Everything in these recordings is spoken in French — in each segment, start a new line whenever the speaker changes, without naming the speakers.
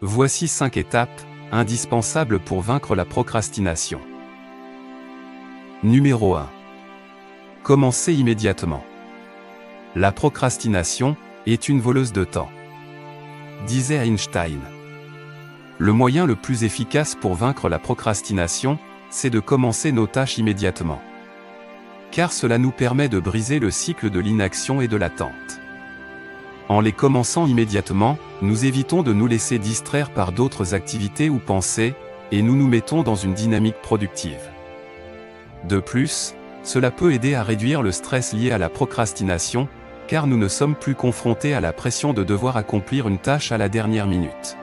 Voici 5 étapes, indispensables pour vaincre la procrastination. Numéro 1. Commencez immédiatement. La procrastination est une voleuse de temps, disait Einstein. Le moyen le plus efficace pour vaincre la procrastination, c'est de commencer nos tâches immédiatement. Car cela nous permet de briser le cycle de l'inaction et de l'attente. En les commençant immédiatement, nous évitons de nous laisser distraire par d'autres activités ou pensées, et nous nous mettons dans une dynamique productive. De plus, cela peut aider à réduire le stress lié à la procrastination, car nous ne sommes plus confrontés à la pression de devoir accomplir une tâche à la dernière minute.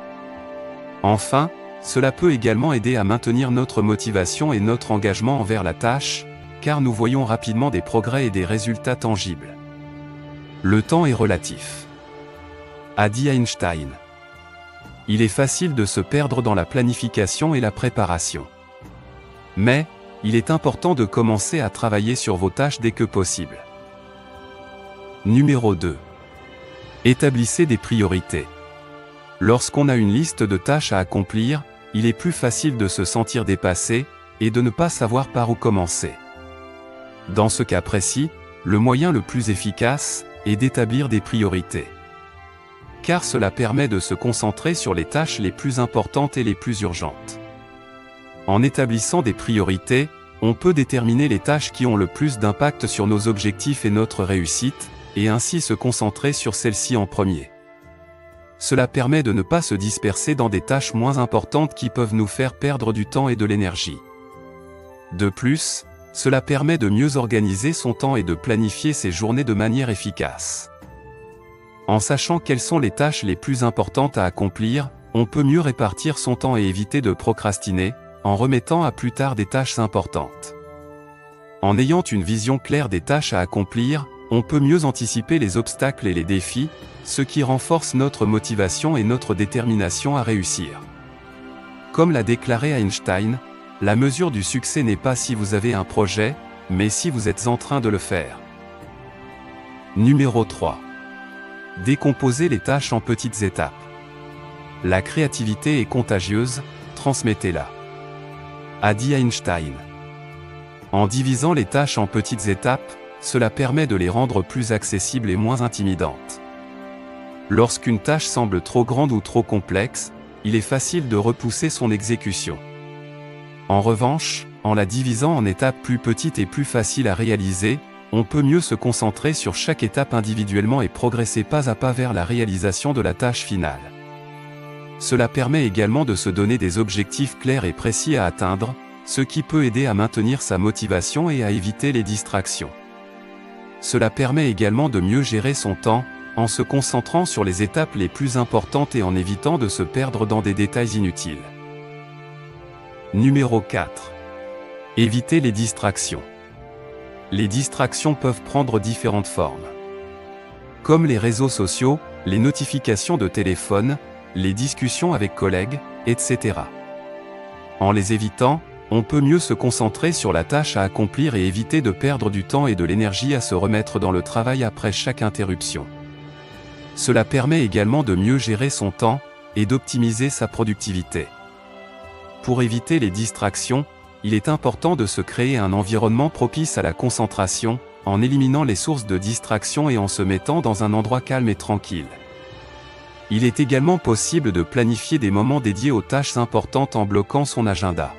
Enfin, cela peut également aider à maintenir notre motivation et notre engagement envers la tâche, car nous voyons rapidement des progrès et des résultats tangibles. Le temps est relatif, a dit Einstein. Il est facile de se perdre dans la planification et la préparation. Mais, il est important de commencer à travailler sur vos tâches dès que possible. Numéro 2. Établissez des priorités. Lorsqu'on a une liste de tâches à accomplir, il est plus facile de se sentir dépassé, et de ne pas savoir par où commencer. Dans ce cas précis, le moyen le plus efficace est d'établir des priorités. Car cela permet de se concentrer sur les tâches les plus importantes et les plus urgentes. En établissant des priorités, on peut déterminer les tâches qui ont le plus d'impact sur nos objectifs et notre réussite, et ainsi se concentrer sur celles-ci en premier. Cela permet de ne pas se disperser dans des tâches moins importantes qui peuvent nous faire perdre du temps et de l'énergie. De plus, cela permet de mieux organiser son temps et de planifier ses journées de manière efficace. En sachant quelles sont les tâches les plus importantes à accomplir, on peut mieux répartir son temps et éviter de procrastiner, en remettant à plus tard des tâches importantes. En ayant une vision claire des tâches à accomplir, on peut mieux anticiper les obstacles et les défis, ce qui renforce notre motivation et notre détermination à réussir. Comme l'a déclaré Einstein, la mesure du succès n'est pas si vous avez un projet, mais si vous êtes en train de le faire. Numéro 3. Décomposez les tâches en petites étapes. La créativité est contagieuse, transmettez-la, a dit Einstein. En divisant les tâches en petites étapes, cela permet de les rendre plus accessibles et moins intimidantes. Lorsqu'une tâche semble trop grande ou trop complexe, il est facile de repousser son exécution. En revanche, en la divisant en étapes plus petites et plus faciles à réaliser, on peut mieux se concentrer sur chaque étape individuellement et progresser pas à pas vers la réalisation de la tâche finale. Cela permet également de se donner des objectifs clairs et précis à atteindre, ce qui peut aider à maintenir sa motivation et à éviter les distractions. Cela permet également de mieux gérer son temps, en se concentrant sur les étapes les plus importantes et en évitant de se perdre dans des détails inutiles. Numéro 4. Évitez les distractions. Les distractions peuvent prendre différentes formes. Comme les réseaux sociaux, les notifications de téléphone, les discussions avec collègues, etc. En les évitant, on peut mieux se concentrer sur la tâche à accomplir et éviter de perdre du temps et de l'énergie à se remettre dans le travail après chaque interruption. Cela permet également de mieux gérer son temps et d'optimiser sa productivité. Pour éviter les distractions, il est important de se créer un environnement propice à la concentration, en éliminant les sources de distraction et en se mettant dans un endroit calme et tranquille. Il est également possible de planifier des moments dédiés aux tâches importantes en bloquant son agenda.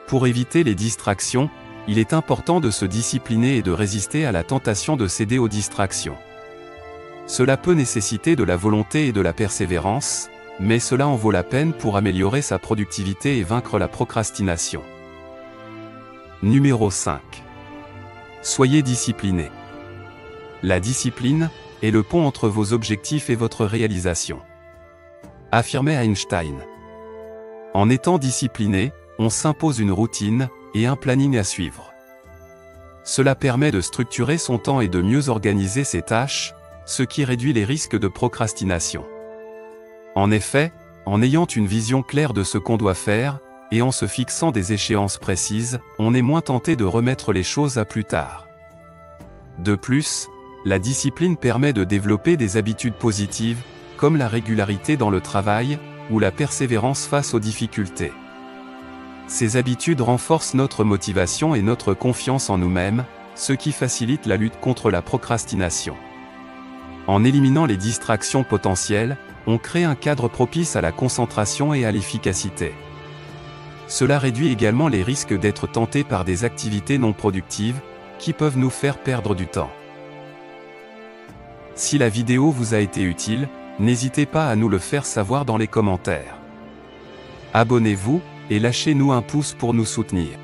Pour éviter les distractions, il est important de se discipliner et de résister à la tentation de céder aux distractions. Cela peut nécessiter de la volonté et de la persévérance, mais cela en vaut la peine pour améliorer sa productivité et vaincre la procrastination. Numéro 5. Soyez discipliné. La discipline est le pont entre vos objectifs et votre réalisation, affirmait Einstein. En étant discipliné, on s'impose une routine et un planning à suivre. Cela permet de structurer son temps et de mieux organiser ses tâches, ce qui réduit les risques de procrastination. En effet, en ayant une vision claire de ce qu'on doit faire, et en se fixant des échéances précises, on est moins tenté de remettre les choses à plus tard. De plus, la discipline permet de développer des habitudes positives, comme la régularité dans le travail, ou la persévérance face aux difficultés. Ces habitudes renforcent notre motivation et notre confiance en nous-mêmes, ce qui facilite la lutte contre la procrastination. En éliminant les distractions potentielles, on crée un cadre propice à la concentration et à l'efficacité. Cela réduit également les risques d'être tentés par des activités non productives, qui peuvent nous faire perdre du temps. Si la vidéo vous a été utile, n'hésitez pas à nous le faire savoir dans les commentaires. Abonnez-vous, et lâchez-nous un pouce pour nous soutenir.